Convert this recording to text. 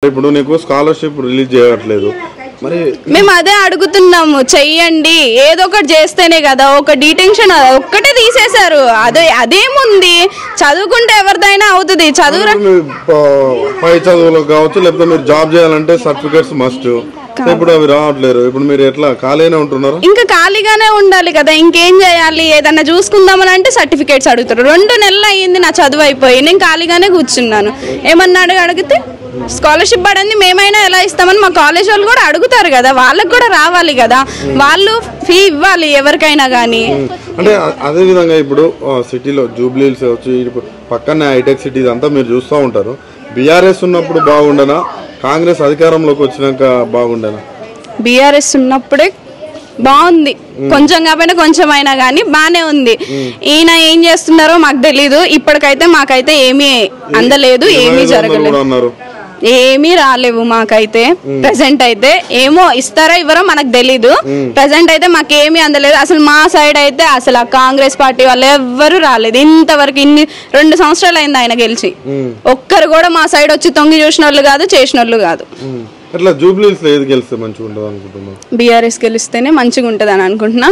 ఇప్పుడు నీకు scholarship release చేయట్లేదు మరి మేము అదే అడుగుతున్నాము చెయ్యండి ఏదో ఒకటి చేస్తేనే కదా ఒక డిటెన్షన్ ఒక్కటే తీసేశారు అదేముంది చదువుకుంటే ఎవరిదైనా అవుతుంది చదువు పై చదువులకు కావచ్చు లేకపోతే మీరు జాబ్ చేయాలంటే సర్టిఫికేట్స్ మస్ట్ ఇప్పుడు అవి రావట్లేరు ఇప్పుడు మీరు ఎట్లా ఖాళీగానే ఉంటున్నారు ఇంకా ఖాళీగానే ఉండాలి కదా ఇంకేం చేయాలి ఏదన్నా చూసుకుందామని అంటే సర్టిఫికేట్స్ అడుగుతారు 2 నెలలు అయ్యింది నా చదువు అయిపోయి నేను ఖాళీగానే కూర్చున్నాను ఏమన్నా అడిగితే స్కాలర్షిప్ పడింది మేమైనా ఎలా ఇస్తామని మా కాలేజ్ వాళ్ళు కూడా అడుగుతారు కదా వాళ్ళకి కూడా రావాలి కదా వాళ్ళు ఫీ ఇవ్వాలి ఎవరికైనా కానీ అంటే అదే విధంగా ఇప్పుడు సిటీలో జూబ్లీ హిల్స్ వచ్చి పక్కనే హైటెక్ సిటీ అంతా మీరు చూస్తూ ఉంటారు బీఆర్ఎస్ ఉన్నప్పుడు బాగుండనా కాంగ్రెస్ అధికారంలోకి వచ్చినాక బాగుండేనా బీఆర్ఎస్ ఉన్నప్పుడే బాగుంది కొంచెం కాకపోయినా కొంచెం అయినా కానీ బానే ఉంది ఈయన ఏం చేస్తున్నారో మాకు తెలీదు ఇప్పటికైతే మాకైతే ఏమీ అందలేదు ఏమీ జరగలేదు ఏమీ రాలేవు మాకైతే ప్రెసెంట్ అయితే ఏమో ఇస్తారా ఇవ్వరో మనకు తెలీదు ప్రెసెంట్ అయితే మాకేమీ అందలేదు అసలు మా సైడ్ అయితే అసలు కాంగ్రెస్ పార్టీ వాళ్ళు ఎవ్వరు రాలేదు ఇంతవరకు 2 సంవత్సరాలు అయింది ఆయన గెలిచి ఒక్కరు కూడా మా సైడ్ వచ్చి తొంగి చూసిన వాళ్ళు కాదు చేసిన వాళ్ళు కాదు జూబ్లీ హిల్స్ ఏది గెలిస్తే మంచిగా ఉంటుంది అనుకుంటున్నాను బీఆర్ఎస్ గెలిస్తేనే మంచిగా ఉంటుంది అని అనుకుంటున్నా